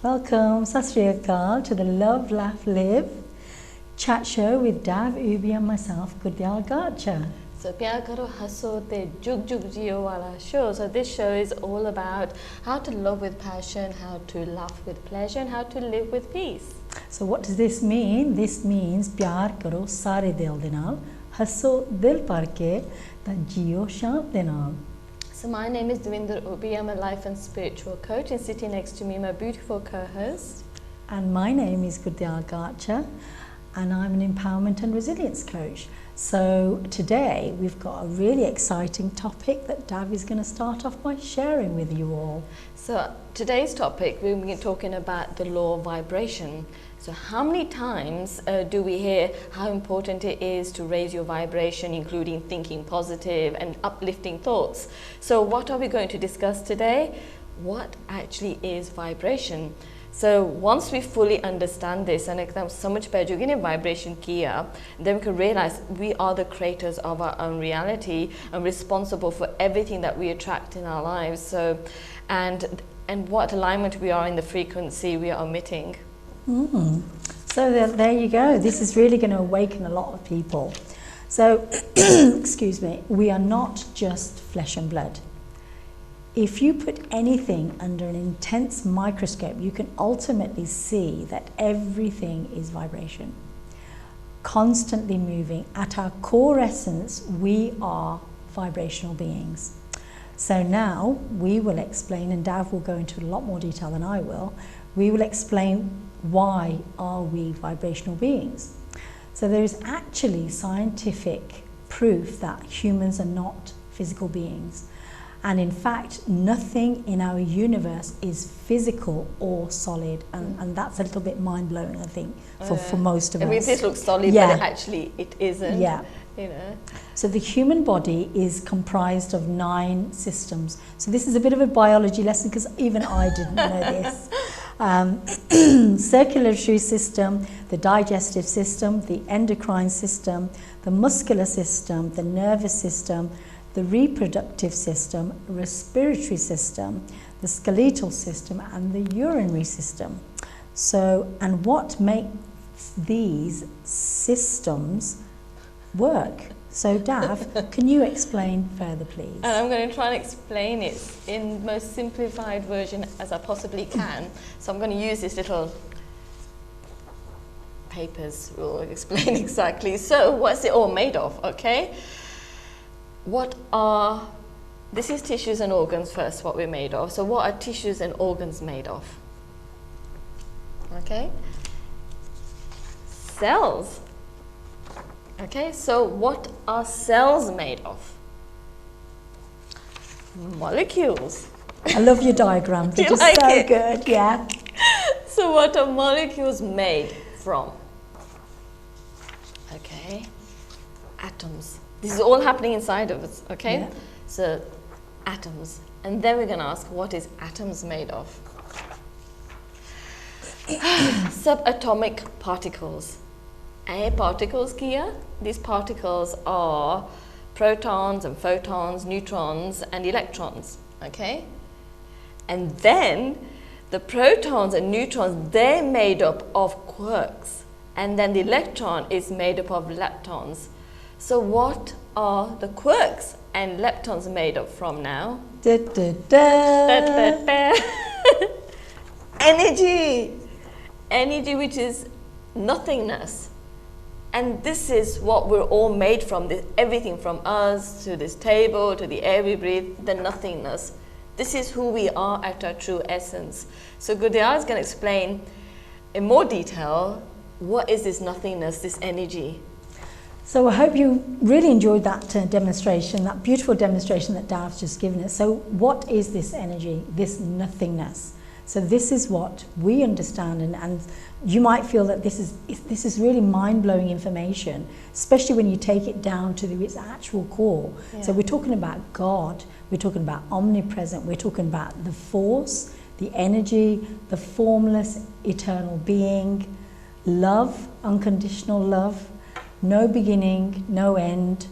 Welcome, Sat Sri Akal, to the Love, Laugh, Live chat show with Dav, Ubi and myself, Gudyal Garcha. So Pyar Karo Haso Te Jug Jug Jio Wala show. So this show is all about how to love with passion, how to laugh with pleasure, and how to live with peace. So what does this mean? This means Pyar Karo Sare Dil De Naal, Haso Dil Par Ke, Ta Jio Shaant De Naal. So my name is Devinder Ubi. I'm a life and spiritual coach, and sitting next to me my beautiful co-host. And my name is Gudyal Garcha, and I'm an empowerment and resilience coach. So today we've got a really exciting topic that Dav is going to start off by sharing with you all. So today's topic, we're going to be talking about the law of vibration. So how many times do we hear how important it is to raise your vibration, including thinking positive and uplifting thoughts? So what are we going to discuss today? What actually is vibration? So once we fully understand this and एकदम समझ पाए जो कि ने vibration किया, then we can realize we are the creators of our own reality and responsible for everything that we attract in our lives. So, and what alignment we are in the frequency we are emitting. So there you go. This is really going to awaken a lot of people. So, excuse me, we are not just flesh and blood. If you put anything under an intense microscope, you can ultimately see that everything is vibration, constantly moving. At our core essence, we are vibrational beings. So now we will explain, and Dav will go into a lot more detail than I will, we will explain why are we vibrational beings. So there is actually scientific proof that humans are not physical beings. And in fact, nothing in our universe is physical or solid. And that's a little bit mind-blowing, I think, for most of us. I mean, this looks solid, but actually it isn't. Yeah. You know. So the human body is comprised of 9 systems. So this is a bit of a biology lesson because even I didn't know this. Circulatory system, the digestive system, the endocrine system, the muscular system, the nervous system, the reproductive system, respiratory system, the skeletal system, and the urinary system. So, and what makes these systems work? So Dav, can you explain further, please? And I'm going to try and explain it in the most simplified version as I possibly can. So I'm going to use this little papers will explain exactly. So what's it all made of, okay? This is tissues and organs first, what we're made of. So what are tissues and organs made of? Okay? Cells. Okay, so what are cells made of? Molecules. I love your diagram. Do you just like so it? good, yeah. So what are molecules made from? Okay, atoms. This is all happening inside of us, okay? Yeah. So atoms. And then we're going to ask, what is atoms made of? Subatomic particles. Particles kiya? These particles are protons and photons, neutrons and electrons, okay? And then the protons and neutrons, they're made up of quarks. And then the electron is made up of leptons. So what are the quarks and leptons made up from now? Da, da, da. Energy! Energy, which is nothingness. And this is what we're all made from, everything from us to this table, to the air we breathe, the nothingness. This is who we are at our true essence. So Gudyal is going to explain in more detail what is this nothingness, this energy. So I hope you really enjoyed that demonstration, that beautiful demonstration that Dav's just given us. So what is this energy, this nothingness? So this is what we understand, and you might feel that this is really mind-blowing information, especially when you take it down to its actual core. Yeah. So we're talking about God, we're talking about omnipresent, we're talking about the force, the energy, the formless, eternal being, love, unconditional love, no beginning, no end.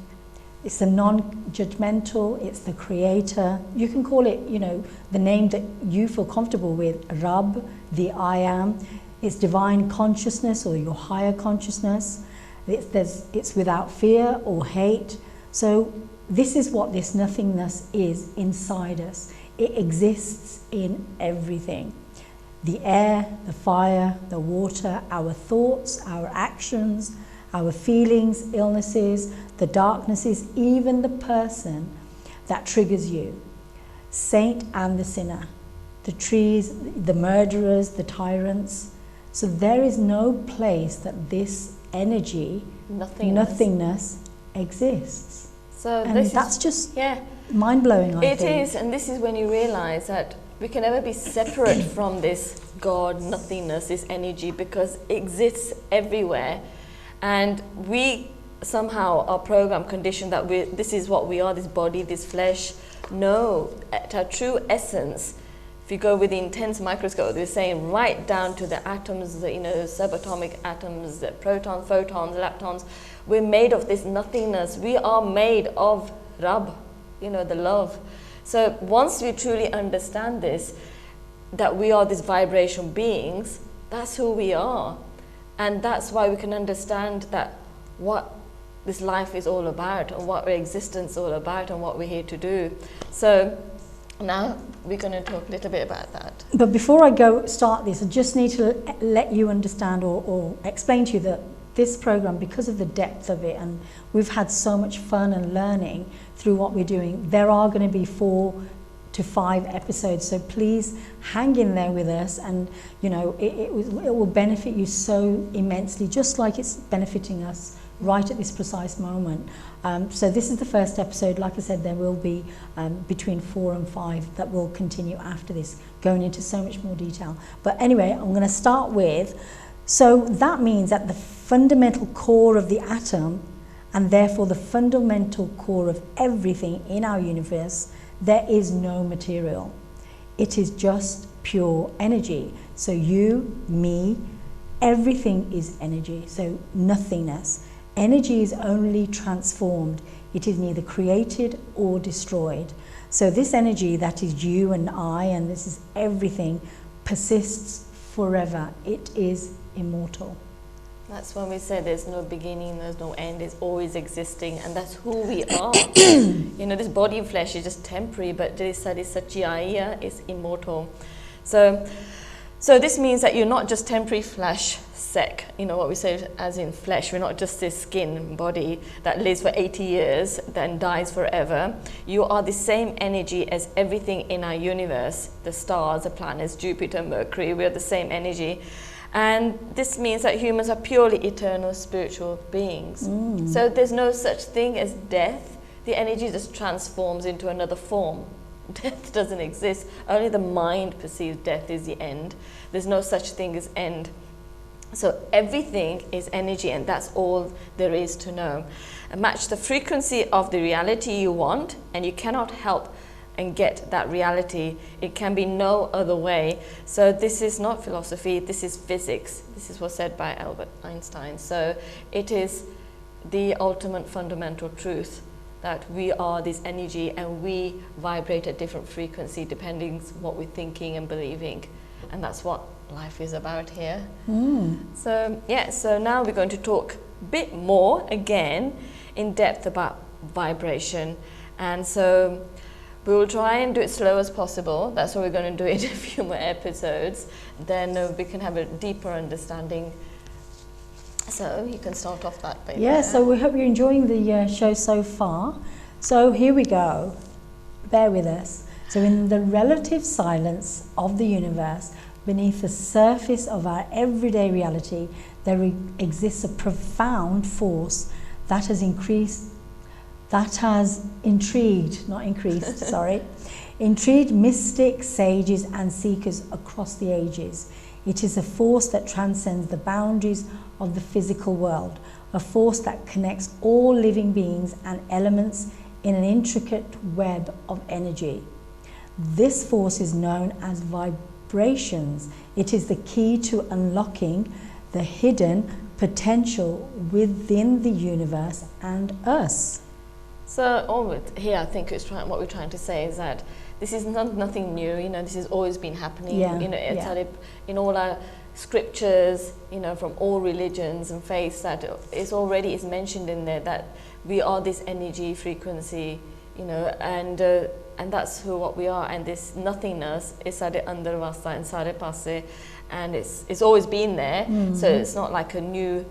It's the non-judgmental, it's the creator. You can call it, the name that you feel comfortable with, Rab, the I am. It's divine consciousness or your higher consciousness. It's without fear or hate. So this is what this nothingness is inside us. It exists in everything. The air, the fire, the water, our thoughts, our actions, our feelings, illnesses, the darknesses, even the person that triggers you. Saint and the sinner, the trees, the murderers, the tyrants. So there is no place that this energy, nothingness exists. So and this that's just mind-blowing, I think. It is, and this is when you realize that we can never be separate from this God, nothingness, this energy, because it exists everywhere. And we somehow are programmed, conditioned that this is what we are, this body, this flesh. No, at our true essence, if you go with the intense microscope, they're saying right down to the atoms, the subatomic atoms, the protons, photons, leptons, we're made of this nothingness. We are made of Rab, the love. So once we truly understand this, that we are these vibration beings, that's who we are. And that's why we can understand that what this life is all about, and what our existence is all about, and what we're here to do. So now we're going to talk a little bit about that. But before I start this, I just need to let you understand or explain to you that this program, because of the depth of it, and we've had so much fun and learning through what we're doing, there are going to be 4 to 5 episodes. So please hang in there with us, and it will benefit you so immensely, just like it's benefiting us right at this precise moment. So this is the first episode. Like I said, there will be between 4 and 5 that will continue after this, going into so much more detail. But anyway, I'm going to start with, so that means that the fundamental core of the atom, and therefore the fundamental core of everything in our universe, there is no material. It is just pure energy. So you, me, everything is energy. So nothingness. Energy is only transformed. It is neither created or destroyed. So this energy that is you and I, and this is everything, persists forever. It is immortal. That's when we say there's no beginning, there's no end, it's always existing, and that's who we are. This body and flesh is just temporary, but Satyaya is immortal. So this means that you're not just temporary flesh sec, what we say as in flesh. We're not just this skin body that lives for 80 years, then dies forever. You are the same energy as everything in our universe, the stars, the planets, Jupiter, Mercury, we're the same energy. And this means that humans are purely eternal spiritual beings. So there's no such thing as death. The energy just transforms into another form. Death doesn't exist. Only the mind perceives death is the end. There's no such thing as end. So everything is energy, and that's all there is to know. And match the frequency of the reality you want, and you cannot help and get that reality. It can be no other way. So this is not philosophy, this is physics. This is what's said by Albert Einstein. So it is the ultimate fundamental truth, that we are this energy and we vibrate at different frequency depending what we're thinking and believing. And that's what life is about here. So now we're going to talk a bit more again in depth about vibration. And so we will try and do it slow as possible. That's why we're going to do it in a few more episodes. Then we can have a deeper understanding. So you can start off that way. Yeah, so we hope you're enjoying the show so far. So here we go. Bear with us. So in the relative silence of the universe, beneath the surface of our everyday reality, there exists a profound force that has intrigued mystics, sages and seekers across the ages. It is a force that transcends the boundaries of the physical world, a force that connects all living beings and elements in an intricate web of energy. This force is known as vibrations. It is the key to unlocking the hidden potential within the universe and us. So here I think what we're trying to say is that this is nothing new, you know, this has always been happening, Yeah, you know, yeah. in all our scriptures, you know, from all religions and faiths, that it's mentioned in there that we are this energy frequency, you know, and that's what we are, and this nothingness is sare andar vasta and sare passe, and it's always been there, so it's not like a new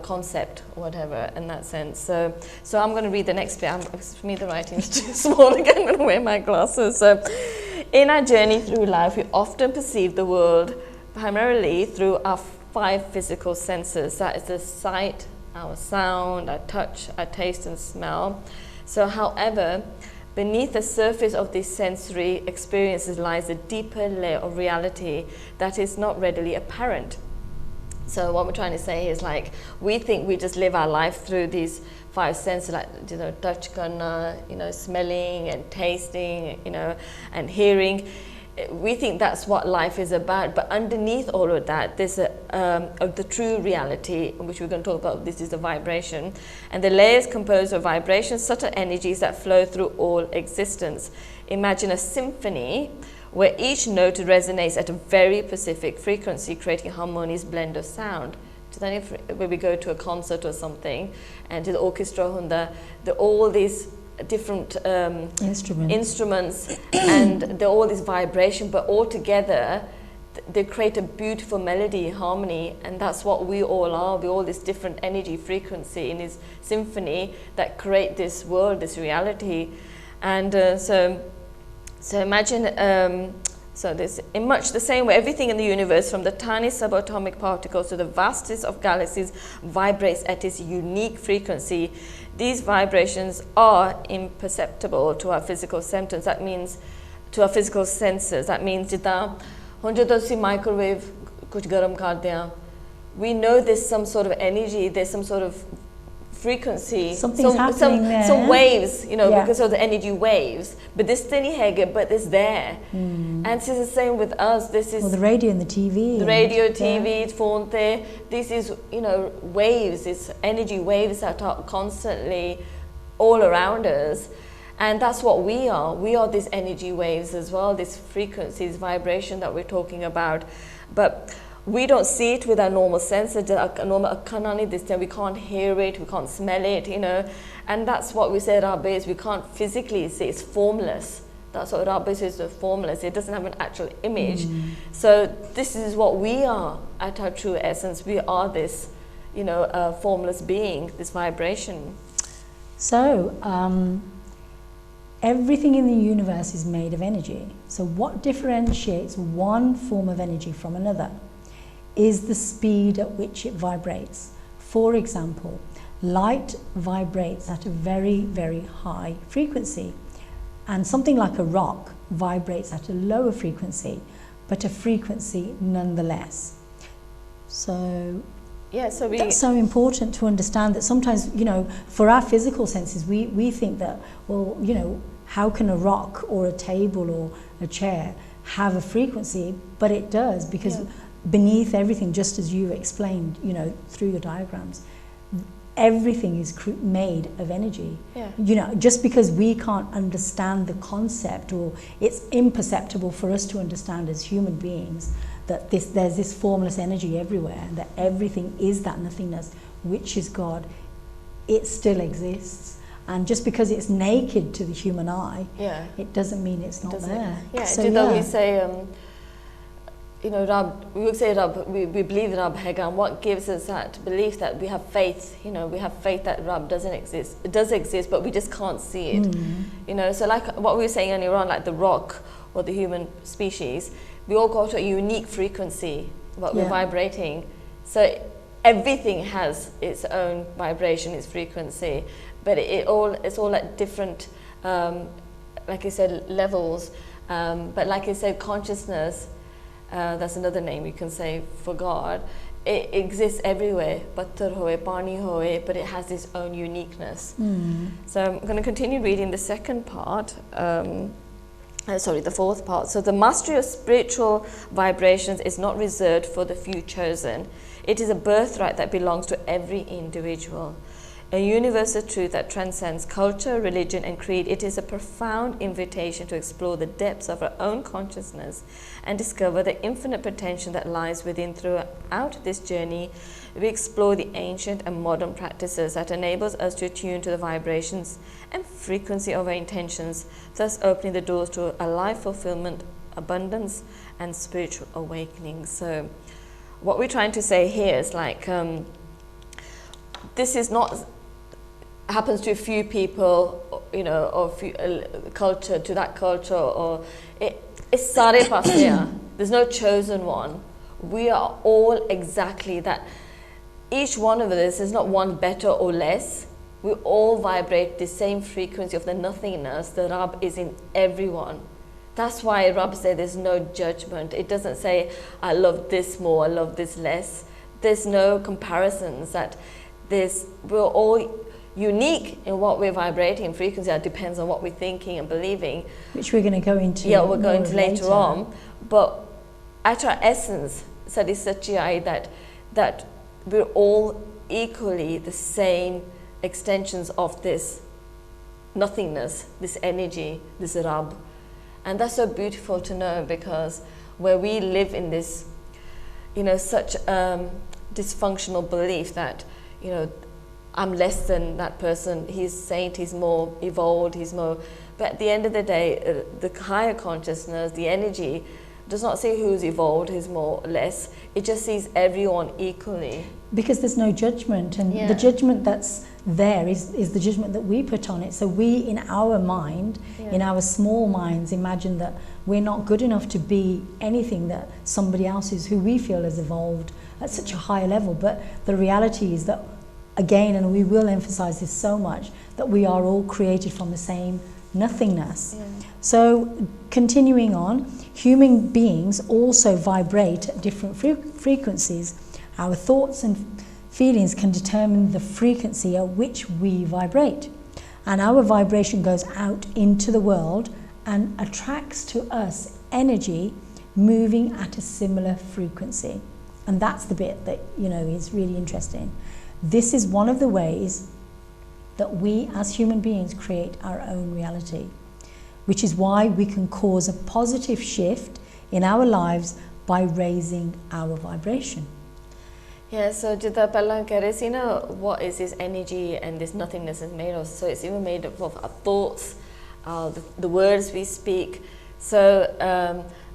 concept or whatever in that sense. So I'm going to read the next bit. For me the writing is too small again. I'm going to wear my glasses. So in our journey through life, we often perceive the world primarily through our 5 physical senses. That is the sight, our sound, our touch, our taste and smell. So however, beneath the surface of these sensory experiences lies a deeper layer of reality that is not readily apparent. So what we're trying to say is, like, we think we just live our life through these 5 senses, like, you know, touch karna, you know, smelling and tasting, you know, and hearing. We think that's what life is about, but underneath all of that, there's the true reality, which we're going to talk about. This is the vibration, and the layer is composed of vibrations, subtle energies that flow through all existence. Imagine a symphony where each note resonates at a very specific frequency, creating a harmonious blend of sound. So then when we go to a concert or something, and to the orchestra, all these different instruments and they're all this vibration, but all together they create a beautiful melody, harmony, and that's what we all are. We're all this different energy frequency in this symphony that create this world, this reality. And so imagine, so this, in much the same way, everything in the universe, from the tiny subatomic particles to the vastest of galaxies, vibrates at its unique frequency. These vibrations are imperceptible to our physical senses. That means, to our physical senses. That means, microwave, kuch garam kar diya. We know there's some sort of energy, there's some sort of frequency, something's happening there. Some waves, you know, Yeah. because of the energy waves. But this thing here, but it's there. And it's the same with us. This is the radio and the TV. The radio, TV, phone there. This is, you know, waves. It's energy waves that are constantly all around us. And that's what we are. We are these energy waves as well, this frequency, this vibration that we're talking about. But we don't see it with our normal senses. We can't hear it, we can't smell it, you know. And that's what we say Rab is. We can't physically see, it's formless. That's what Rab is, formless. It doesn't have an actual image. So this is what we are at our true essence. We are this, you know, formless being, this vibration. So, everything in the universe is made of energy. So what differentiates one form of energy from another is the speed at which it vibrates. For example, light vibrates at a very, very high frequency, and something like a rock vibrates at a lower frequency, but a frequency nonetheless. So yeah, so that's so important to understand that sometimes, you know, for our physical senses, we think that, well, you know, how can a rock or a table or a chair have a frequency? But it does, because beneath everything, just as you explained, you know, through your diagrams, everything is made of energy. You know, just because we can't understand the concept, or it's imperceptible for us to understand as human beings, that there's this formless energy everywhere, and that everything is that nothingness, which is God, it still exists. And just because it's naked to the human eye, it doesn't mean it's not there. So we say, you know, Rab, we would say Rab, we believe Rab Hega, and what gives us that belief that we have faith, you know, we have faith that Rab doesn't exist. It does exist, but we just can't see it. You know, so like what we were saying earlier on, like the rock or the human species, we all got a unique frequency, what we're vibrating. So everything has its own vibration, its frequency, but it's all at different, like I said, levels. But like I said, consciousness, that's another name you can say for God. It exists everywhere, patthar hoye, pani hoye, but it has its own uniqueness. So I'm going to continue reading the second part. The fourth part. So the mastery of spiritual vibrations is not reserved for the few chosen. It is a birthright that belongs to every individual. a universal truth that transcends culture, religion, and creed. It is a profound invitation to explore the depths of our own consciousness and discover the infinite potential that lies within. Throughout this journey, we explore the ancient and modern practices that enables us to attune to the vibrations and frequency of our intentions, thus opening the doors to a life fulfillment, abundance, and spiritual awakening. So what we're trying to say here is like, this is not happens to a few people, you know, or few, culture to that culture, or it's sare pasya. There's no chosen one. We are all exactly that. Each one of us is not one better or less. We all vibrate the same frequency of the nothingness. The Rab is in everyone. That's why Rab said there's no judgment. It doesn't say, I love this more, I love this less. There's no comparisons. We're all unique in what we're vibrating in frequency. That depends on what we're thinking and believing. Which we're going to go into. Yeah, we're going to later on. But at our essence, Sadi Sachiyai, that we're all equally the same extensions of this nothingness, this energy, this Rab. And that's so beautiful to know, because where we live in this, you know, such dysfunctional belief that, you know, I'm less than that person, he's saint, he's more evolved, he's more, but at the end of the day, the higher consciousness, the energy, does not say who's evolved, who's more or less, it just sees everyone equally. Because there's no judgment, and the judgment that's there is the judgment that we put on it. So we, in our mind, in our small minds, imagine that we're not good enough to be anything that somebody else is, who we feel has evolved at such a high level. But the reality is that, again, and we will emphasize this so much, that we are all created from the same nothingness. So continuing on, human beings also vibrate at different frequencies. Our thoughts and feelings can determine the frequency at which we vibrate, and our vibration goes out into the world and attracts to us energy moving at a similar frequency. And that's the bit that, you know, is really interesting. This is one of the ways that we as human beings create our own reality, which is why we can cause a positive shift in our lives by raising our vibration. Yeah, so jitha pehlan keh rahe si na, what is this energy and this nothingness is made of? So it's even made up of our thoughts, the words we speak. So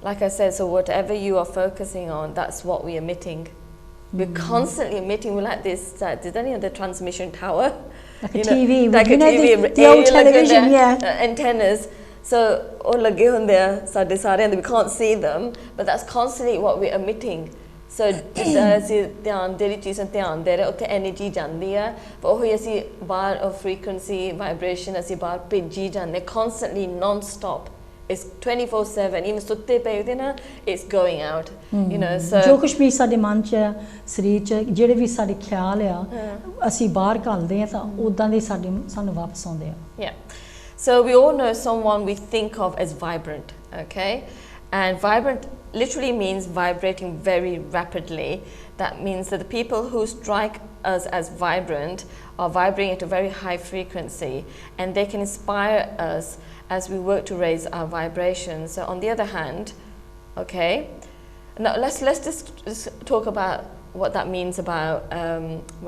like I said, so whatever you are focusing on, that's what we're emitting. We're constantly emitting. We're like this, the transmission tower. Like a TV, like you a know, TV, the old television, antennas. So all lage hunde sade sare and we can't see them, but that's constantly what we're emitting. So ਅਸੀਂ ਧਿਆਨ ਜਿਹੜੀ ਚੀਜ਼ ਨੂੰ ਧਿਆਨ ਦੇ ਰਹੇ ਉੱਥੇ energy ਜਾਂਦੀ ਹੈ, ਪਰ ਉਹ ਹੀ ਅਸੀਂ ਬਾਹਰ of frequency vibration ਅਸੀਂ ਬਾਹਰ ਭੇਜੀ ਜਾਂਦੇ constantly non-stop. It's 24/7. even ਸੁੱਤੇ ਪਏ ਹੁੰਦੇ ਨਾ, it's going out. You know, so ਜੋ ਕੁਝ ਵੀ ਸਾਡੇ ਮਨ 'ਚ ਸਰੀਰ 'ਚ ਜਿਹੜੇ ਵੀ ਸਾਡੇ ਖਿਆਲ ਆ ਅਸੀਂ ਬਾਹਰ ਘੱਲਦੇ ਆ ਤਾਂ ਉਦਾਂ ਦੇ ਸਾਨੂੰ ਵਾਪਸ ਆਉਂਦੇ ਆ. Yeah. So we all know someone we think of as vibrant, okay? And vibrant literally means vibrating very rapidly. That means that the people who strike us as vibrant are vibrating at a very high frequency, and they can inspire us as we work to raise our vibration. So on the other hand, okay, now let's just talk about what that means about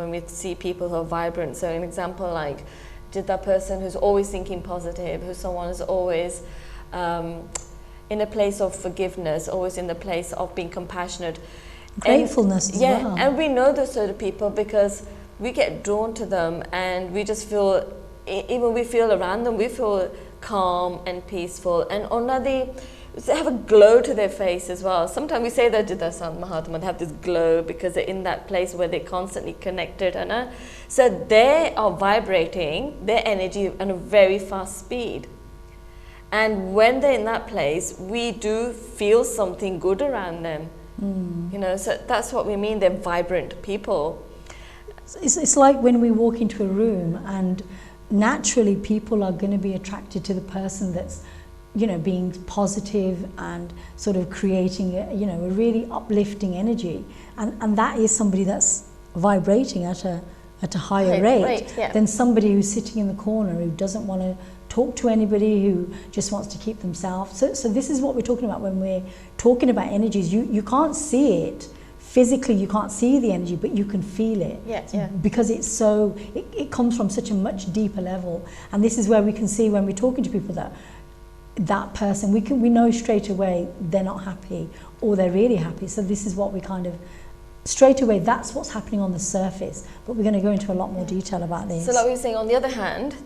when we see people who are vibrant. So an example, like did that person who's always thinking positive, who's someone who's always in a place of forgiveness, always in the place of being compassionate. Gratefulness as well. And we know those sort of people because we get drawn to them, and we just feel, even we feel around them, we feel calm and peaceful, and they have a glow to their face as well. Sometimes we say that Jidda-san, Mahatma, they have this glow because they're in that place where they're constantly connected. So they are vibrating their energy at a very fast speed. And when they're in that place, we do feel something good around them. You know, so that's what we mean, they're vibrant people. It's like when we walk into a room, and naturally people are going to be attracted to the person that's, you know, being positive and sort of creating a really uplifting energy, and that is somebody that's vibrating at a at a higher High rate rate, yeah. than somebody who's sitting in the corner who doesn't want to talk to anybody, who just wants to keep themselves. So this is what we're talking about when we're talking about energies. You can't see it physically, you can't see the energy, but you can feel it. Yeah. Because it's so, it comes from such a much deeper level. And this is where we can see when we're talking to people that person, we know straight away they're not happy or they're really happy. So this is what we kind of, straight away, that's what's happening on the surface. But we're going to go into a lot more detail about this. So like we were saying, on the other hand,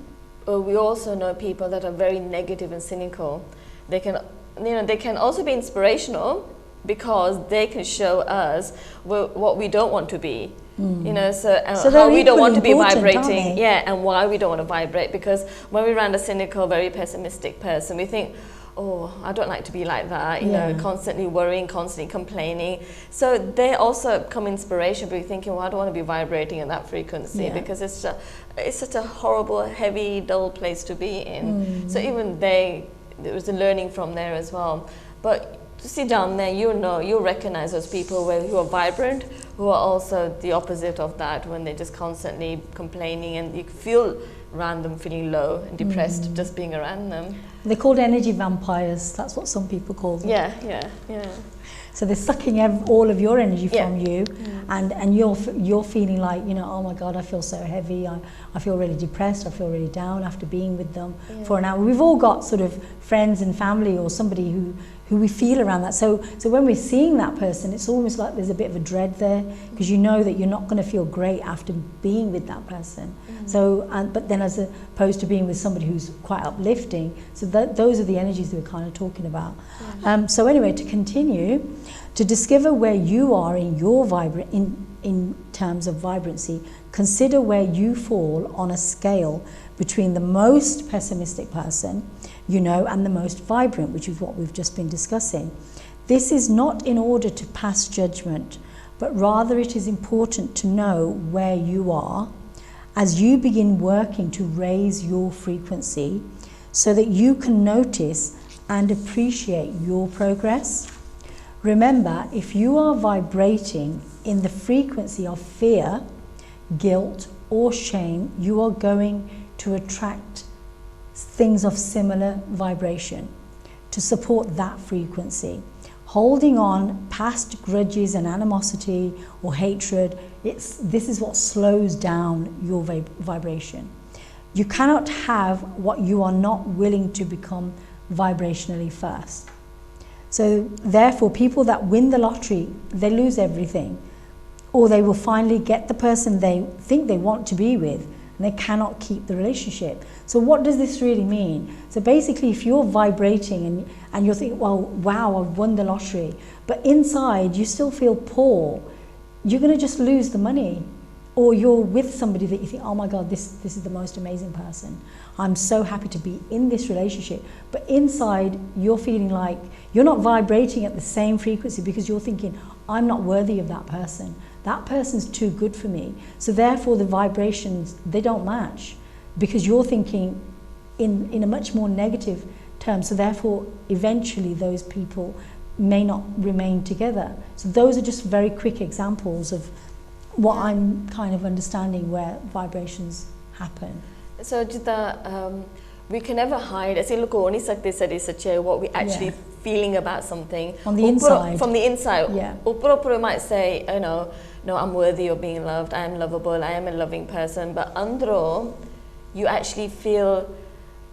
we also know people that are very negative and cynical. They can also be inspirational because they can show us what we don't want to be. So how we don't want to be vibrating, and why we don't want to vibrate. Because when we're around a cynical, very pessimistic person, we think, oh, I don't like to be like that, you know, constantly worrying, constantly complaining. So they also become inspiration, but you're thinking, well, I don't want to be vibrating at that frequency because it's such a horrible, heavy, dull place to be in. So even there was a learning from there as well. But to see down there, you'll recognize those people who are vibrant, who are also the opposite of that, when they're just constantly complaining, and you feel around them feeling low and depressed just being around them. They're called energy vampires. That's what some people call them. Yeah. So they're sucking all of your energy from you, and you're feeling like, you know, oh my God, I feel so heavy. I feel really depressed. I feel really down after being with them for an hour. We've all got sort of friends and family or somebody who we feel around that. So when we're seeing that person, it's almost like there's a bit of a dread there, because you know that you're not going to feel great after being with that person. So, but then as opposed to being with somebody who's quite uplifting, so those are the energies that we're kind of talking about. So anyway, to continue, to discover where you are in your in terms of vibrancy, consider where you fall on a scale between the most pessimistic person, you know, and the most vibrant, which is what we've just been discussing. This is not in order to pass judgment, but rather it is important to know where you are as you begin working to raise your frequency, so that you can notice and appreciate your progress. Remember, if you are vibrating in the frequency of fear, guilt, or shame, you are going to attract things of similar vibration to support that frequency. Holding on past grudges and animosity or hatred, this is what slows down your vibration. You cannot have what you are not willing to become vibrationally first. So therefore, people that win the lottery, they lose everything, or they will finally get the person they think they want to be with, and they cannot keep the relationship. So what does this really mean? So basically, if you're vibrating and you're thinking, well, wow, I've won the lottery, but inside you still feel poor, you're going to just lose the money. Or you're with somebody that you think, oh my God, this is the most amazing person. I'm so happy to be in this relationship. But inside, you're feeling like you're not vibrating at the same frequency, because you're thinking, I'm not worthy of that person. That person's too good for me. So therefore, the vibrations, they don't match, because you're thinking in a much more negative term. So therefore, eventually, those people may not remain together. So those are just very quick examples of what I'm kind of understanding where vibrations happen. So Jita, we can never hide. As in, look, only what we actually feeling about something on the inside. From the inside, yeah. We might say, no, I'm worthy of being loved. I am lovable. I am a loving person. But andro, you actually feel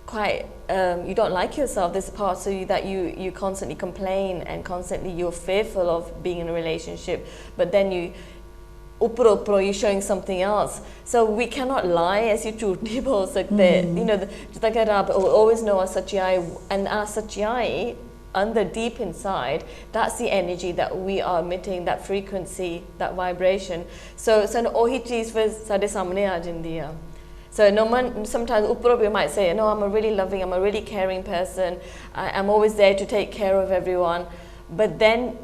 quite. You don't like yourself. There's parts of you that you constantly complain, and constantly you're fearful of being in a relationship. But then you're showing something else. So we cannot lie as you choose people. So always know our Satyai, and our Satyai, under deep inside, that's the energy that we are emitting, that frequency, that vibration. So ohi cheez fir sade samne aa jandi hai. So sometimes we might say, no, I'm a really loving, I'm a really caring person. I'm always there to take care of everyone. But then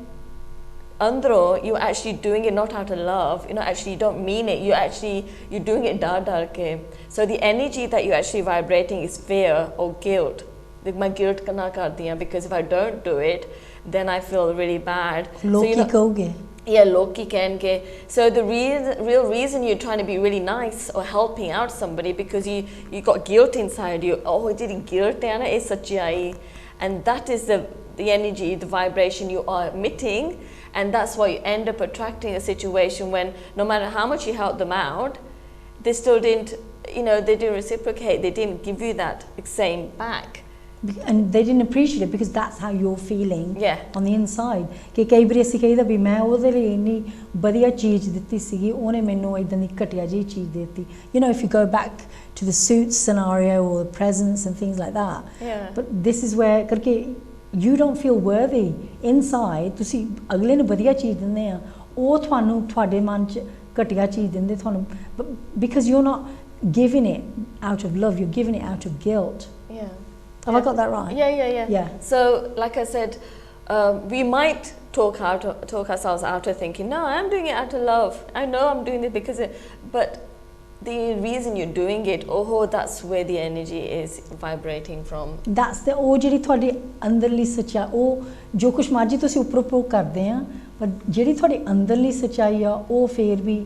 andro, you're actually doing it not out of love. You don't mean it. You're doing it dar ke. So the energy that you're actually vibrating is fear or guilt. My guilt kana kar diya, because if I don't do it, then I feel really bad. Loki kahoge. Yeah, Loki can get. So the real reason you're trying to be really nice or helping out somebody because you got guilt inside you. Oh, it didn't guilt Anna is sachai, and that is the energy, the vibration you are emitting, and that's why you end up attracting a situation when no matter how much you help them out, they still didn't, they didn't reciprocate. They didn't give you that same back. And they didn't appreciate it because that's how you're feeling on the inside. कि कई बार ऐसी कही था भी मैं ਉਹਦੇ ਲਈ ਇੰਨੀ ਵਧੀਆ ਚੀਜ਼ ਦਿੱਤੀ ਸੀਗੀ ਉਹਨੇ ਮੈਨੂੰ ਇਦਾਂ ਦੀ ਘਟੀਆ ਜਿਹੀ ਚੀਜ਼ ਦਿੱਤੀ. If you go back to the suits scenario or the presents and things like that. Yeah. But this is where ਕਰਕੇ you don't feel worthy inside. ਤੁਸੀਂ ਅਗਲੇ ਨੂੰ ਵਧੀਆ ਚੀਜ਼ ਦਿੰਦੇ ਆ ਉਹ ਤੁਹਾਨੂੰ ਤੁਹਾਡੇ ਮਨ 'ਚ ਘਟੀਆ ਚੀਜ਼ ਦਿੰਦੇ ਤੁਹਾਨੂੰ because you're not giving it out of love, you're giving it out of guilt. Yeah. Have I got that right? Yeah. So, like I said, we might talk ourselves out of thinking, no, I'm doing it out of love. I know I'm doing it because but the reason you're doing it, that's where the energy is vibrating from. That's the ਉਹ ਜਿਹੜੀ ਤੁਹਾਡੀ ਅੰਦਰਲੀ ਸੱਚਾਈ ਉਹ ਜੋ ਕੁਛ ਮਰਜ਼ੀ ਤੁਸੀਂ ਉੱਪਰੋਂ ਕਰਦੇ ਆ ਪਰ ਜਿਹੜੀ ਤੁਹਾਡੀ ਅੰਦਰਲੀ ਸੱਚਾਈ ਆ ਉਹ ਫੇਰ ਵੀ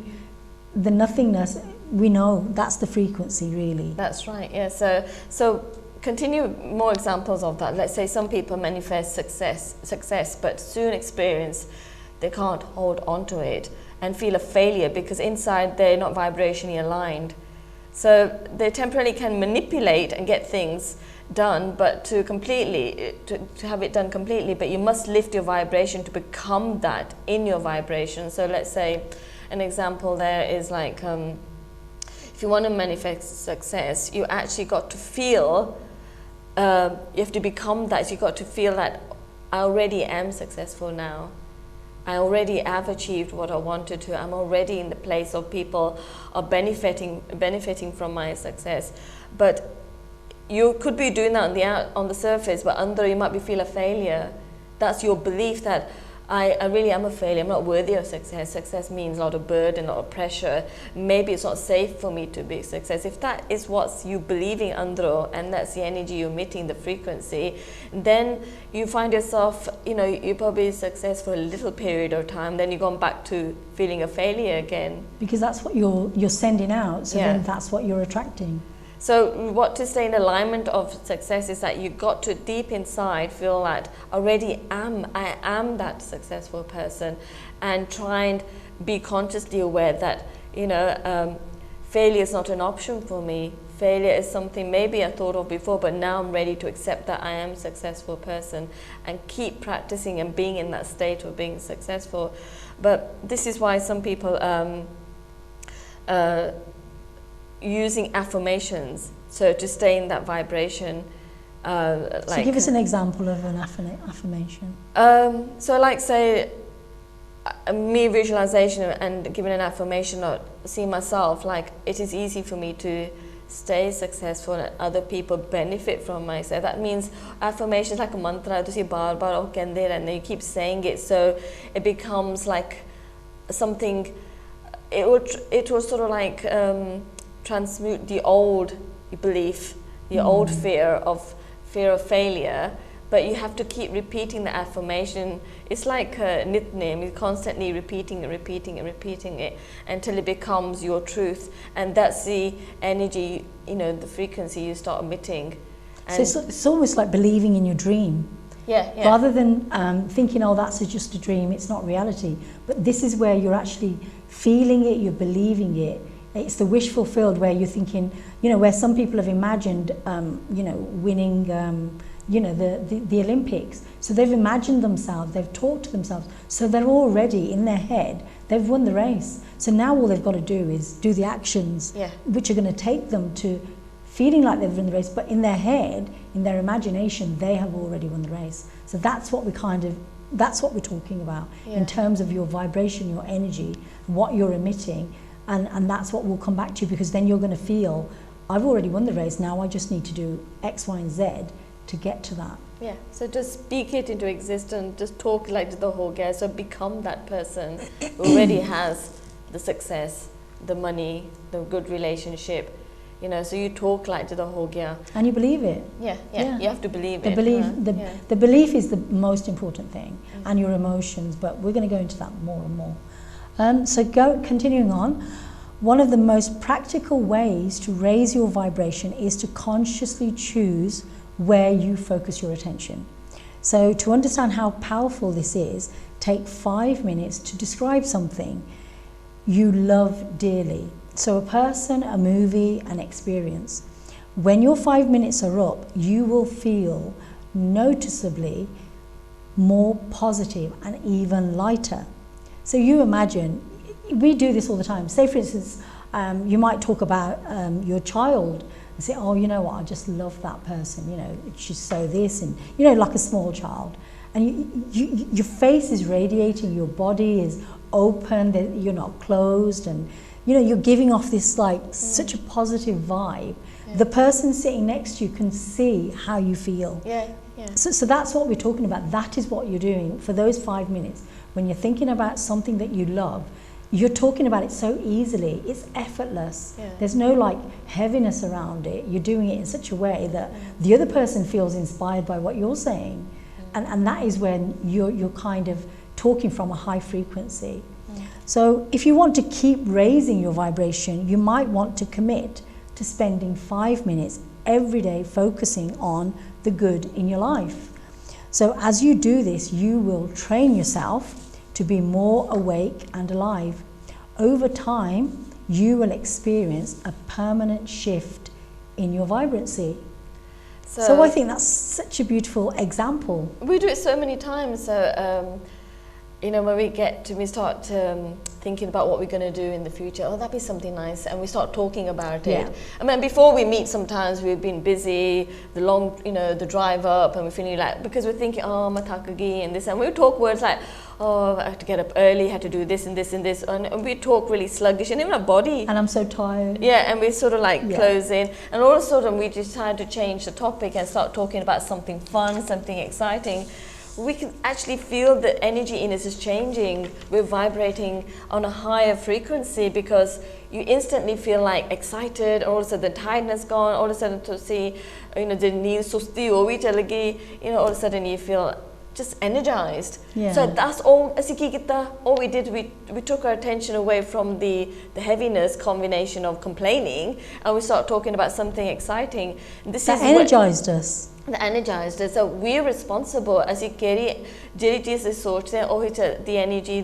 the nothingness, we know that's the frequency really. That's right. Yeah. So continue more examples of that. Let's say some people manifest success but soon experience they can't hold on to it and feel a failure because inside they're not vibrationally aligned. So they temporarily can manipulate and get things done, but to have it done completely, but you must lift your vibration to become that in your vibration. So let's say an example there is like if you want to manifest success, you actually got to feel you have to become that. You got to feel that I already am successful now. I already have achieved what I wanted to. I'm already in the place of people are benefiting from my success. But you could be doing that on the surface, but under you might feel a failure. That's your belief that I really am a failure. I'm not worthy of success. Success means a lot of burden, a lot of pressure. Maybe it's not safe for me to be success. If that is what you believing under, and that's the energy you're emitting, the frequency, then you find yourself, you're probably success for a little period of time. Then you're going back to feeling a failure again. Because that's what you're sending out. So then that's what you're attracting. So what to stay in alignment of success is that you got to deep inside feel that I am that successful person, and try and be consciously aware that failure is not an option for me. Failure is something maybe I thought of before, but now I'm ready to accept that I am a successful person, and keep practicing and being in that state of being successful. But this is why some people using affirmations, so to stay in that vibration. So give us an example of an affirmation. So like say me visualization and giving an affirmation or see myself like it is easy for me to stay successful and other people benefit from myself. That means affirmation is like a mantra. You and you keep saying it, so it becomes like something. It will sort of like transmute the old belief, the old fear of failure, but you have to keep repeating the affirmation. It's like a nitnem, you're constantly repeating it until it becomes your truth, and that's the energy, the frequency you start emitting. And so it's almost like believing in your dream. Yeah. Rather than thinking, oh, that's just a dream, it's not reality. But this is where you're actually feeling it, you're believing it. It's the wish fulfilled where you're thinking, where some people have imagined, winning, the Olympics. So they've imagined themselves, they've talked to themselves. So they're already in their head, they've won the race. So now all they've got to do is do the actions, which are going to take them to feeling like they've won the race. But in their head, in their imagination, they have already won the race. So that's what that's what we're talking about in terms of your vibration, your energy, what you're emitting. And that's what we'll come back to, because then you're going to feel, I've already won the race, now I just need to do X, Y, and Z to get to that. Yeah, so just speak it into existence, just talk like the whole guy, so become that person who already has the success, the money, the good relationship. You know, so you talk like the whole gear. And you believe it. Yeah, you have to believe The it. the belief is the most important thing, and your emotions. But we're going to go into that more and more. So continuing on. One of the most practical ways to raise your vibration is to consciously choose where you focus your attention. So to understand how powerful this is, take 5 minutes to describe something you love dearly. So a person, a movie, an experience. When your 5 minutes are up, you will feel noticeably more positive and even lighter. So you imagine, we do this all the time. Say for instance, you might talk about your child and say, oh, you know what, I just love that person, you know, she's so this, and you know, like a small child. And your face is radiating, your body is open, you're not closed, and you know, you're giving off this like such a positive vibe. The person sitting next to you can see how you feel. So that's what we're talking about. That is what you're doing for those 5 minutes. When you're thinking about something that you love, you're talking about it so easily, it's effortless. There's no like heaviness around it. You're doing it in such a way that the other person feels inspired by what you're saying. And that is when you're kind of talking from a high frequency. So if you want to keep raising your vibration, you might want to commit to spending 5 minutes every day focusing on the good in your life. So as you do this, you will train yourself to be more awake and alive. Over time, you will experience a permanent shift in your vibrancy. So I think that's such a beautiful example. We do it so many times. So, you know, when we start thinking about what we're going to do in the future, oh, that'd be something nice, and we start talking about it. I mean, before we meet, sometimes we've been busy, the drive up, and we're feeling like, because we're thinking, oh, matakagi and this, and we talk words like, oh, I have to get up early, I have to do this and this and this, and we talk really sluggish, and even our body. And I'm so tired. Yeah, and we sort of like close in, and all of a sudden we decide to change the topic and start talking about something fun, something exciting. We can actually feel the energy in us is changing. We're vibrating on a higher frequency because you instantly feel like excited. All of a sudden the tiredness gone. All of a sudden to see, the need susti ho vi chal gayi. All of a sudden you feel just energized. So that's all. All we did, we took our attention away from the heaviness combination of complaining, and we start talking about something exciting. That energized us. That energized us. So we're responsible as you carry the energy,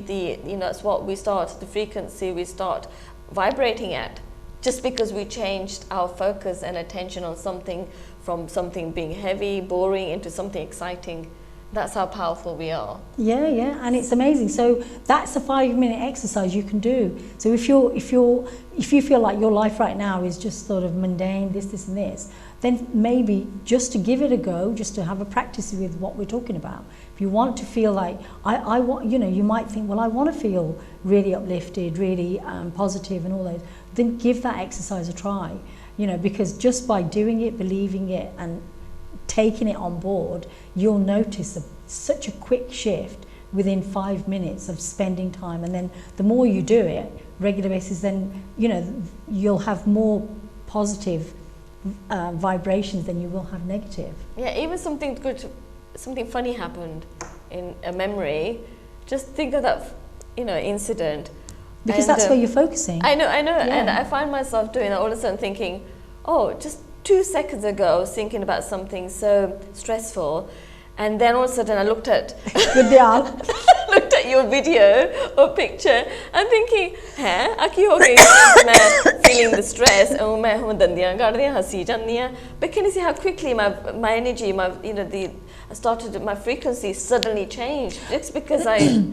that's what we start, the frequency we start vibrating at. Just because we changed our focus and attention on something, from something being heavy, boring, into something exciting. That's how powerful we are. Yeah, and it's amazing. So that's a 5-minute exercise you can do. So if you feel like your life right now is just sort of mundane, this and this, then maybe just to give it a go, just to have a practice with what we're talking about. If you want to feel like, I want, you might think, well, I want to feel really uplifted, really positive and all those, then give that exercise a try, because just by doing it, believing it and taking it on board, you'll notice such a quick shift within 5 minutes of spending time. And then the more you do it, regular basis, then, you'll have more positive vibrations than you will have negative. Yeah, even something good, something funny happened in a memory, just think of that, incident. Because that's where you're focusing. I know, and I find myself doing that all of a sudden thinking, oh, just 2 seconds ago I was thinking about something so stressful, and then all of a sudden I looked at looked at your video or picture and thinking, feeling the stress, but can you see how quickly my energy, my frequency suddenly changed just because I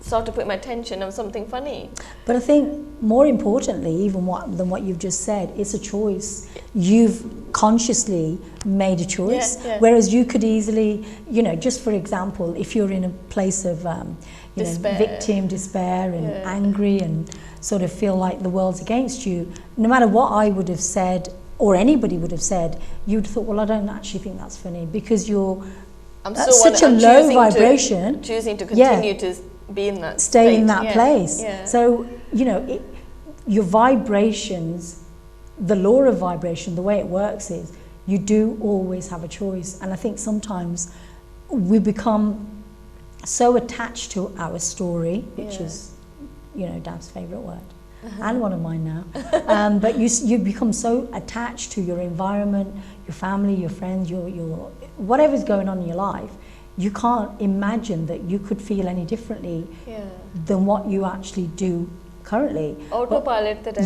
start to put my attention on something funny. But I think more importantly, even than what you've just said, it's a choice. You've consciously made a choice, whereas you could easily, just for example, if you're in a place of despair and angry and sort of feel like the world's against you, no matter what I would have said or anybody would have said, you'd thought, well, I don't actually think that's funny, because that's such a low vibration. Choosing to continue to be in that stay state. In that place. So your vibrations the law of vibration, the way it works is you do always have a choice. And I think sometimes we become so attached to our story, which is, you know, Dav's favourite word, and one of mine now. But you become so attached to your environment, your family, your friends, your whatever's going on in your life. You can't imagine that you could feel any differently than what you actually do currently. Autopilot that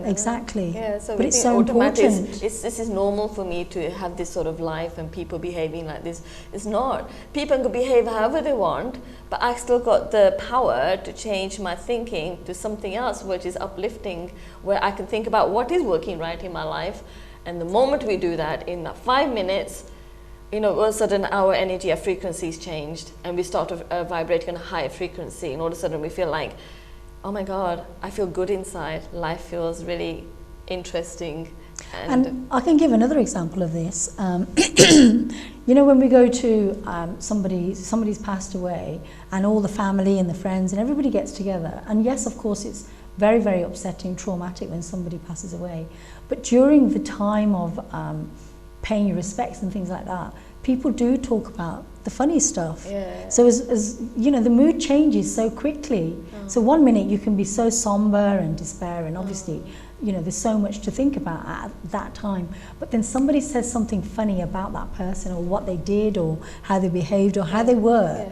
exactly. Yeah, so but it's so important. This is normal for me to have this sort of life and people behaving like this. It's not. People can behave however they want, but I still got the power to change my thinking to something else which is uplifting, where I can think about what is working right in my life. And the moment we do that, in 5 minutes, you know, all of a sudden our energy, our frequencies changed, and we start to vibrate on a higher frequency, and all of a sudden we feel like, oh my God, I feel good inside. Life feels really interesting. And I can give another example of this. You know, when we go to somebody's passed away, and all the family and the friends and everybody gets together, and yes, of course, it's very, very upsetting, traumatic when somebody passes away. But during the time of paying your respects and things like that, people do talk about the funny stuff. So as you know, the mood changes so quickly. So 1 minute you can be so somber and despair, and obviously, you know, there's so much to think about at that time. But then somebody says something funny about that person, or what they did, or how they behaved, or how they were.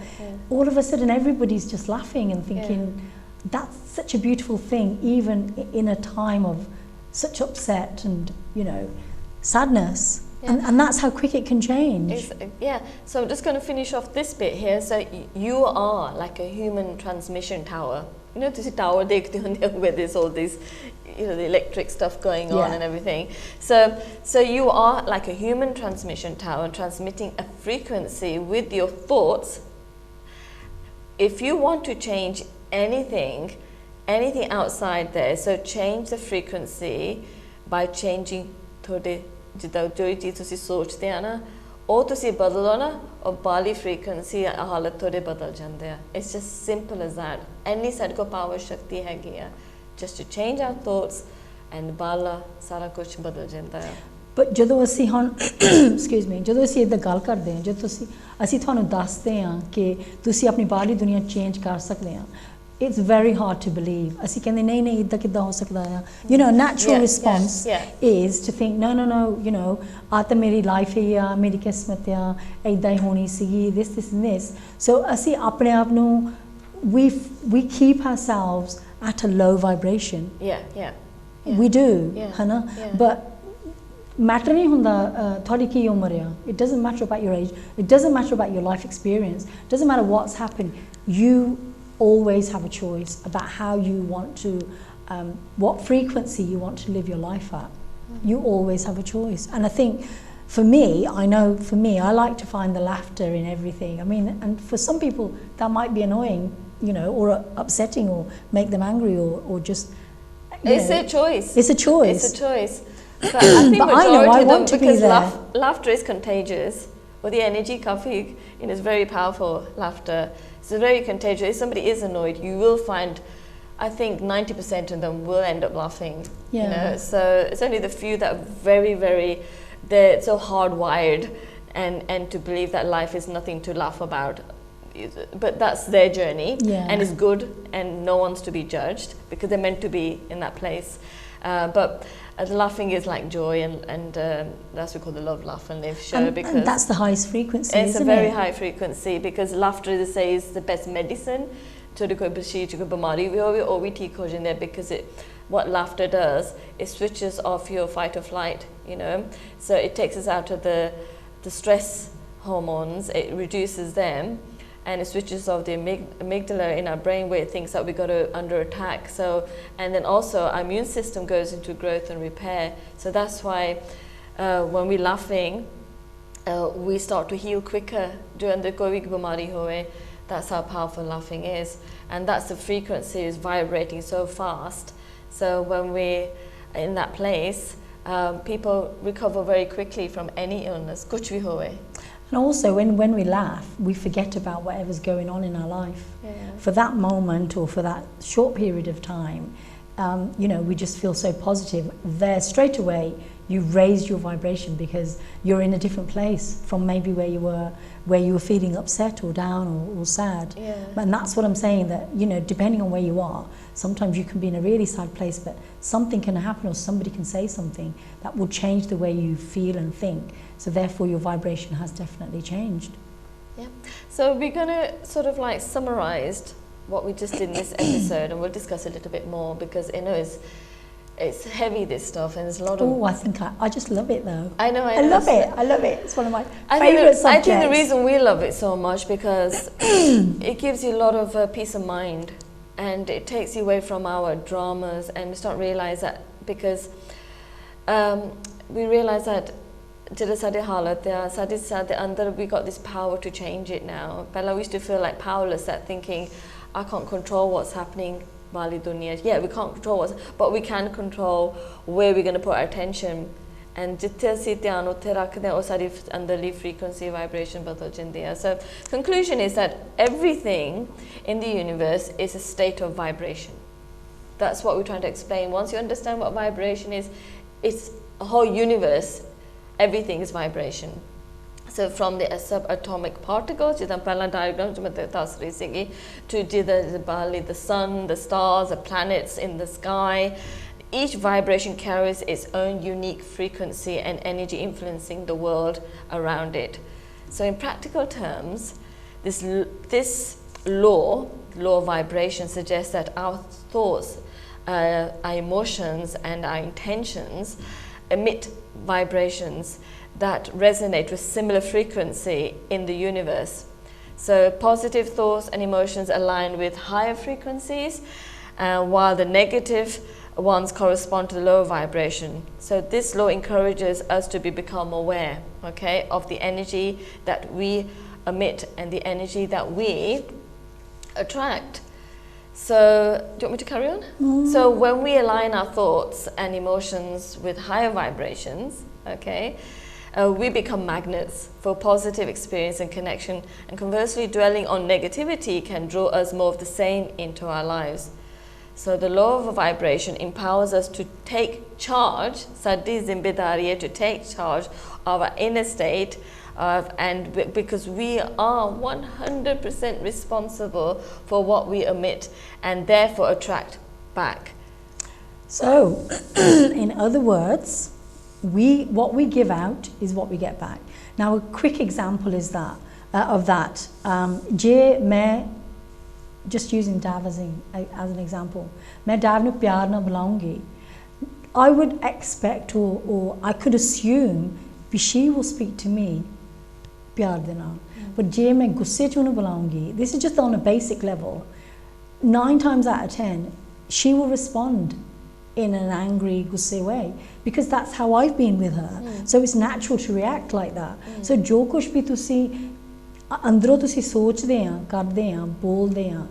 All of a sudden everybody's just laughing and thinking, that's such a beautiful thing, even in a time of such upset and, you know, sadness. And that's how quick it can change. So I'm just going to finish off this bit here. So you are like a human transmission tower. You know, this tower where there's all this, you know, the electric stuff going on and everything. So you are like a human transmission tower, transmitting a frequency with your thoughts. If you want to change anything outside there, so change the frequency by changing thode ਜਿੱਦਾਂ ਜੋ ਚੀਜ਼ ਤੁਸੀਂ ਸੋਚਦੇ ਆ ਨਾ, ਉਹ ਤੁਸੀਂ ਬਦਲੋ ਨਾ, ਉਹ ਬਾਲੀ ਫ੍ਰੀਕੁਐਂਸੀ ਹਾਲਤ ਤੁਹਾਡੇ ਬਦਲ ਜਾਂਦੇ ਆ. It's just simple as that. ਇੰਨੀ ਸਾਡੇ ਕੋਲ ਪਾਵਰ ਸ਼ਕਤੀ ਹੈਗੀ ਆ, just to change our thoughts, and ਬਾਲਾ ਸਾਰਾ ਕੁਝ ਬਦਲ ਜਾਂਦਾ ਆ. But ਜਦੋਂ ਅਸੀਂ ਹੁਣ excuse me, ਜਦੋਂ ਅਸੀਂ ਇਹਦਾ ਗੱਲ ਕਰਦੇ ਹਾਂ, ਜਦੋਂ ਅਸੀਂ ਤੁਹਾਨੂੰ ਦੱਸਦੇ ਹਾਂ ਕਿ ਤੁਸੀਂ ਆਪਣੀ ਬਾਹਰਲੀ ਦੁਨੀਆ ਚੇਂਜ ਕਰ ਸਕਦੇ ਆ, it's very hard to believe. ਅਸੀਂ ਕਹਿੰਦੇ ਨਹੀਂ ਨਹੀਂ ਇੱਦਾਂ ਕਿੱਦਾਂ ਹੋ ਸਕਦਾ ਆ. You know, a natural response is to think no, you know, ਆ ਤਾਂ ਮੇਰੀ ਲਾਈਫ ਹੀ ਆ, ਮੇਰੀ ਕਿਸਮਤ ਆ, ਇੱਦਾਂ ਹੀ ਹੋਣੀ ਸੀਗੀ, this and this. So ਅਸੀਂ ਆਪਣੇ ਆਪ ਨੂੰ, we keep ourselves at a low vibration. We do, ਹਨਾ? But matter ਨਹੀਂ ਹੁੰਦਾ ਤੁਹਾਡੀ ਕੀ ਉਮਰ ਆ. It doesn't matter about your age. It doesn't matter about your life experience. It doesn't matter what's happened. You always have a choice about how you want to, what frequency you want to live your life at. You always have a choice. And I think for me, I like to find the laughter in everything. I mean, and for some people that might be annoying, you know, or upsetting, or make them angry, or just, it's a choice. It's a choice. It's a choice. But I think but majority I know I of them, want to be there. Laughter is contagious. Or the energy kafi, you know, is very powerful. Laughter. It's very contagious. If somebody is annoyed, you will find, I think 90% of them will end up laughing. You know, so it's only the few that are very, very, they're so hardwired and to believe that life is nothing to laugh about. But that's their journey, and it's good, and no one's to be judged because they're meant to be in that place. But laughing is like joy, and that's what we call the Love, Laugh and Live show, because and that's the highest frequency. It's a very high frequency, because laughter, they say, is the best medicine. Because what laughter does, it switches off your fight or flight. You know, so it takes us out of the stress hormones. It reduces them. And it switches off the amygdala in our brain, where it thinks that we got under attack. So, and then also our immune system goes into growth and repair. So that's why when we're laughing, we start to heal quicker. That's how powerful laughing is, and that's the frequency is vibrating so fast. So when we're in that place, people recover very quickly from any illness. Kuch bhi hoye. And also, when we laugh, we forget about whatever's going on in our life. For that moment, or for that short period of time, you know, we just feel so positive, there straight away you've raised your vibration because you're in a different place from maybe where you were feeling upset or down or sad. Yeah. And that's what I'm saying, that, you know, depending on where you are, sometimes you can be in a really sad place, but something can happen or somebody can say something that will change the way you feel and think. So therefore your vibration has definitely changed. Yeah. So we're going to sort of like summarize what we just did in this episode, and we'll discuss a little bit more, because you know it's heavy, this stuff, and there's a lot of... Oh, I think I just love it though. I know. I love it. It's one of my favourite subjects. I think the reason we love it so much, because it gives you a lot of peace of mind, and it takes you away from our dramas, and we start realize that, because we realize that we got this power to change it now. But we used to feel like powerless, at thinking, I can't control what's happening. Yeah, we can't control what's, but we can control where we're going to put our attention. And frequency vibration. So conclusion is that everything in the universe is a state of vibration. That's what we're trying to explain. Once you understand what vibration is, it's a whole universe. Everything is vibration. So from the subatomic particles, to the sun, the stars, the planets in the sky, each vibration carries its own unique frequency and energy influencing the world around it. So in practical terms, this law of vibration suggests that our thoughts, our emotions and our intentions emit vibrations that resonate with similar frequency in the universe. So positive thoughts and emotions align with higher frequencies, while the negative ones correspond to the lower vibration. So this law encourages us to become aware, okay, of the energy that we emit and the energy that we attract. So, do you want me to carry on? So when we align our thoughts and emotions with higher vibrations, okay, we become magnets for positive experience and connection, and conversely, dwelling on negativity can draw us more of the same into our lives. So the law of vibration empowers us to take charge, to take charge of our inner state, and because we are 100% responsible for what we emit and therefore attract back. So, in other words, what we give out is what we get back. Now, a quick example is that of that. Just using Dav as an example. मैं Dav nu प्यार ना बुलाऊंगी. I would expect or I could assume that she will speak to me प्यार दे नाल. But जे मैं गुस्से च उन्हें बुलाऊंगी, this is just on a basic level. 9 times out of 10, she will respond in an angry, gusse way, because that's how I've been with her. So it's natural to react like that. So जो कुछ भी तुसी अंदरों तुसी सोचते हैं, करते हैं, बोलते हैं,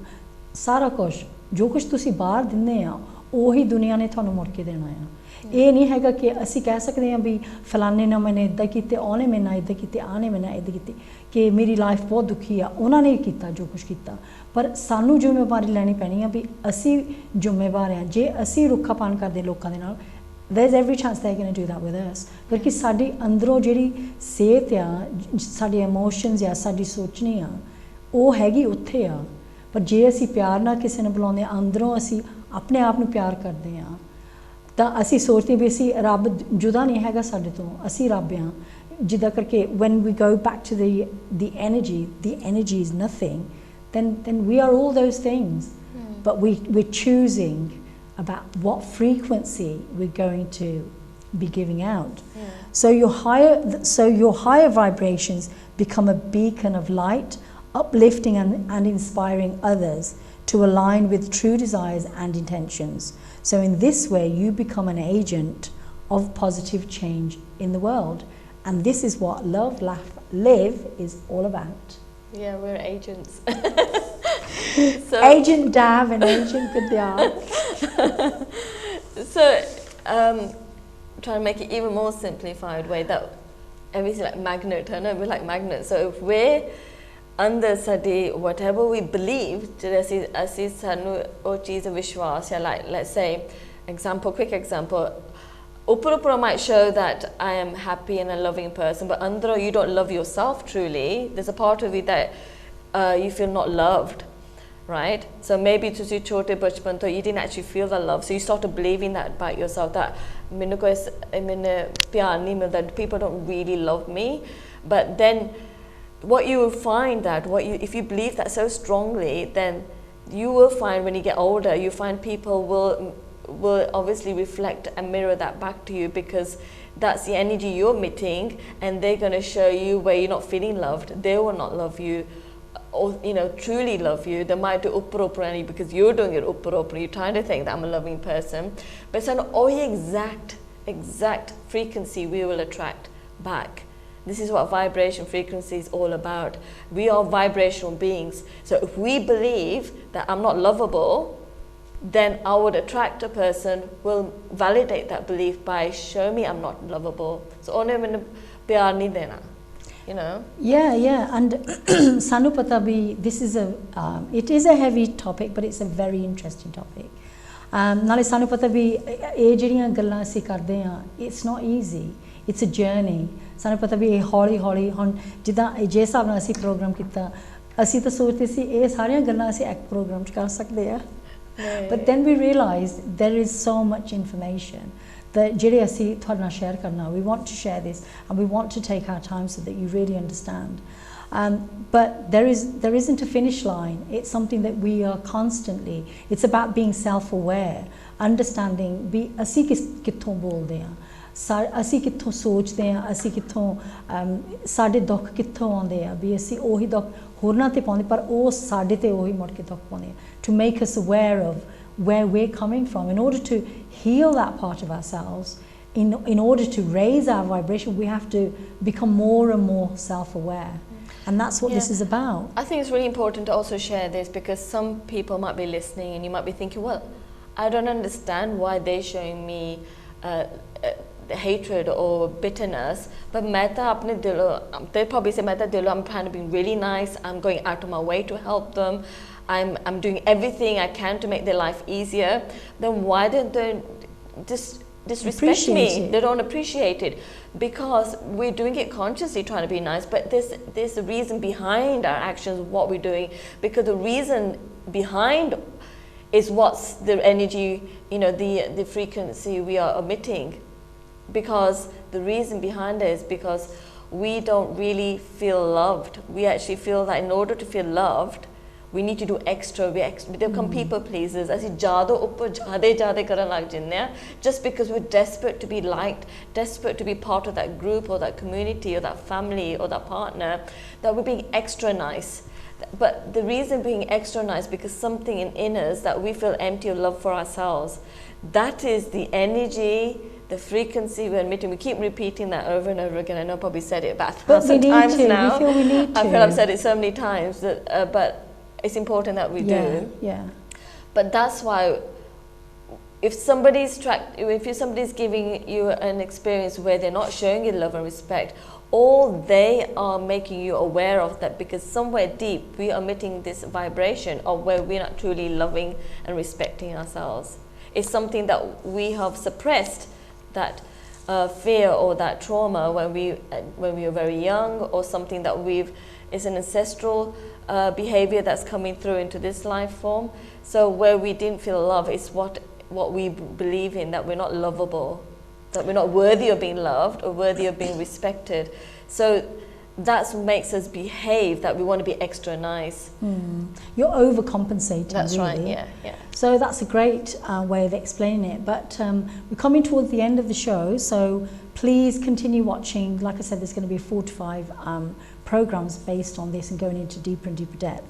सारा कुछ जो कुछ तुसी बाहर दिंदे हैं, ਉਹੀ दुनिया ने ਤੁਹਾਨੂੰ ਮੁੜ ਕੇ ਦੇਣਾ ਆ. ਇਹ ਨਹੀਂ ਹੈਗਾ ਕਿ ਅਸੀਂ ਕਹਿ ਸਕਦੇ ਹਾਂ ਵੀ ਫਲਾਣੇ ਨੇ ਮੈਨੇ ਇਦਾਂ ਕੀਤੇ, ਉਹਨੇ ਮੇਰੇ ਨਾਲ ਇਦਾਂ ਕੀਤੇ, ਆਨੇ ਮੇਰੇ ਨਾਲ ਇਦਾਂ ਕੀਤੇ, ਕਿ ਮੇਰੀ ਲਾਈਫ ਬਹੁਤ ਦੁਖੀ ਆ, ਉਹਨਾਂ ਨੇ ਕੀਤਾ ਜੋ ਕੁਝ ਕੀਤਾ. ਪਰ ਸਾਨੂੰ ਜ਼ਿੰਮੇਵਾਰੀ ਲੈਣੀ ਪੈਣੀ ਆ ਵੀ ਅਸੀਂ ਜ਼ਿੰਮੇਵਾਰ ਆ. ਜੇ ਅਸੀਂ ਰੁੱਖਾਪਣ ਕਰਦੇ ਲੋਕਾਂ ਦੇ ਨਾਲ, there's every chance they're going to do that with us. क्योंकि साड़ी अंदरों जेरी सेहत आ, साड़ी इमोशंस आ, साड़ी सोचनी आ, वो हैगी उत्थे आ. पर जे असी प्यार ना किसी ने बुलाने, अंदरों असी अपने आप नू प्यार करते हैं, तो असी सोचते भी असी रब जुदा नहीं हैगा साडे तो, असी रब आ. जिदा करके when we go back to the energy is nothing, then we are all those things. But we're choosing about what frequency we're going to be giving out. So your higher vibrations become a beacon of light, uplifting and inspiring others to align with true desires and intentions. So in this way you become an agent of positive change in the world, and this is what Love, Laugh, Live is all about. Yeah, we're agents. So, Agent Dav and Agent Vidya. So, trying to make it even more simplified way, that everything like magnet, I know we're like magnets. So if we're अंदर साडे whatever we believe जेह्ड़े असी सानू ओ चीज़ विश्वास या like let's say quick example upper might show that I am happy and a loving person, but under you don't love yourself truly. There's a part of you that you feel not loved, right? So maybe to see chote bachpan to you didn't actually feel the love, so you started believing that about yourself, that that people don't really love me. But then what you will find that if you believe that so strongly, then you will find when you get older, you find people will obviously reflect and mirror that back to you, because that's the energy you're emitting, and they're going to show you where you're not feeling loved. They will not love you, or truly love you. They might do upper because you're doing it upper. You're trying to think that I'm a loving person, but it's an exact frequency we will attract back. This is what vibration frequency is all about. We are vibrational beings. So if we believe that I'm not lovable, then I would attract a person will validate that belief by showing me I'm not lovable. So only when pyar nahi dena, Yeah, and sanu pata bhi, this is it is a heavy topic, but it's a very interesting topic. Nale sanu pata bhi ਇਹ ਜਿਹੜੀਆਂ ਗੱਲਾਂ ਅਸੀਂ ਕਰਦੇ ਹਾਂ, it's not easy, it's a journey. ਸਾਨੂੰ ਪਤਾ ਵੀ ਇਹ ਹੌਲੀ ਹੁਣ ਜਿੱਦਾਂ ਜੇ ਹਿਸਾਬ ਨਾਲ ਅਸੀਂ ਪ੍ਰੋਗਰਾਮ ਕੀਤਾ, ਅਸੀਂ ਤਾਂ ਸੋਚਦੇ ਸੀ ਇਹ ਸਾਰੀਆਂ ਗੱਲਾਂ ਅਸੀਂ ਇੱਕ ਪ੍ਰੋਗਰਾਮ 'ਚ ਕਰ ਸਕਦੇ ਆ, but then we realized there is so much information that ਜਿਹੜੇ ਅਸੀਂ ਤੁਹਾਡੇ ਨਾਲ ਸ਼ੇਅਰ ਕਰਨਾ, we want to share this and we want to take our time so that you really understand. But there isn't a finish line. It's something that we are constantly, it's about being self-aware, understanding ਵੀ ਅਸੀਂ ਕਿੱਥੋਂ ਬੋਲਦੇ ਹਾਂ, ਅਸੀਂ ਕਿੱਥੋਂ ਸੋਚਦੇ ਹਾਂ, ਅਸੀਂ ਕਿੱਥੋਂ ਸਾਡੇ ਦੁੱਖ ਕਿੱਥੋਂ ਆਉਂਦੇ ਆ, ਵੀ ਅਸੀਂ ਉਹੀ ਦੁੱਖ ਹੋਰਨਾਂ ਤੇ ਪਾਉਂਦੇ, ਪਰ ਉਹ ਸਾਡੇ ਤੇ ਉਹੀ ਮੁੜ ਕੇ ਦੁੱਖ ਪਾਉਂਦੇ ਆ. To make us aware of where we're coming from, in order to heal that part of ourselves, in order to raise our vibration, we have to become more and more self-aware. And that's what this is about. I think it's really important to also share this, because some people might be listening and you might be thinking, well, I don't understand why they're showing me hatred or bitterness, but they probably say I'm trying to be really nice, I'm going out of my way to help them, I'm doing everything I can to make their life easier. Then why don't they disrespect me? They don't appreciate it, because we're doing it consciously, trying to be nice, but there's a reason behind our actions, what we're doing, because the reason behind is what's the energy, the frequency we are emitting. Because the reason behind it is because we don't really feel loved. We actually feel that in order to feel loved, we need to do extra. We become people pleasers. Asi jado upar jade karan lag jinde hain, just because we're desperate to be liked, desperate to be part of that group or that community or that family or that partner, that we're being extra nice. But the reason being extra nice, because something in us that we feel empty of love for ourselves. That is the energy, the frequency we're emitting. We keep repeating that over and over again. I know I probably said it about 1,000 times now. We feel we need to. I feel I've said it so many times, that, but it's important that we do. Yeah. But that's why if somebody's giving you an experience where they're not showing you love and respect, all they are making you aware of that, because somewhere deep we are emitting this vibration of where we're not truly loving and respecting ourselves. It's something that we have suppressed, that fear or that trauma when we were very young, or something that is an ancestral behavior that's coming through into this life form. So where we didn't feel love is what we believe in, that we're not lovable, that we're not worthy of being loved or worthy of being respected. So that makes us behave that we want to be extra nice. You're overcompensating. That's really. Right, yeah. So that's a great way of explaining it. But we're coming towards the end of the show, so please continue watching. Like I said, there's going to be 4 to 5 programs based on this and going into deeper and deeper depth.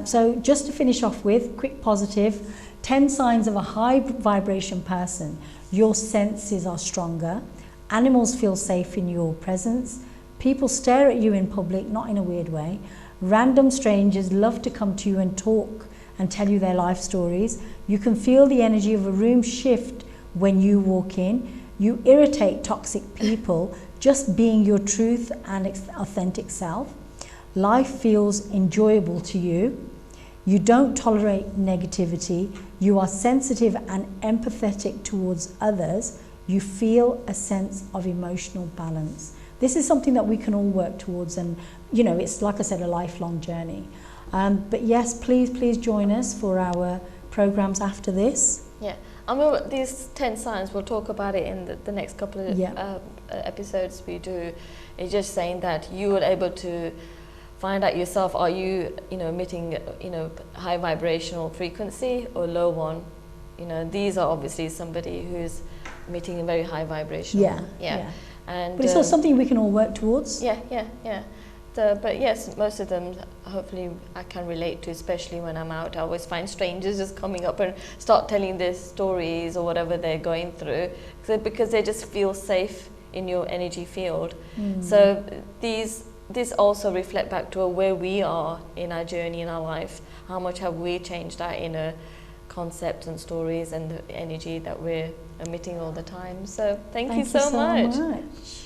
So just to finish off with, quick positive, 10 signs of a high vibration person. Your senses are stronger. Animals feel safe in your presence. People stare at you in public, not in a weird way. Random strangers love to come to you and talk and tell you their life stories. You can feel the energy of a room shift when you walk in. You irritate toxic people just being your truth and authentic self. life feels enjoyable to you, you don't tolerate negativity, you are sensitive and empathetic towards others, you feel a sense of emotional balance. This is something that we can all work towards, and you know, it's like I said, a lifelong journey. But yes, please join us for our programs after this. Yeah, I mean, these 10 signs, we'll talk about it in the next couple of episodes we do. It's just saying that you are able to find out yourself, are you, emitting, high vibrational frequency or low one? These are obviously somebody who's emitting a very high vibrational. Yeah. And, but it's also something we can all work towards. Yeah. But yes, most of them, hopefully, I can relate to, especially when I'm out. I always find strangers just coming up and start telling their stories or whatever they're going through, because they just feel safe in your energy field. So this also reflect back to where we are in our journey in our life. How much have we changed our inner concepts and stories and the energy that we're emitting all the time. So thank you so much.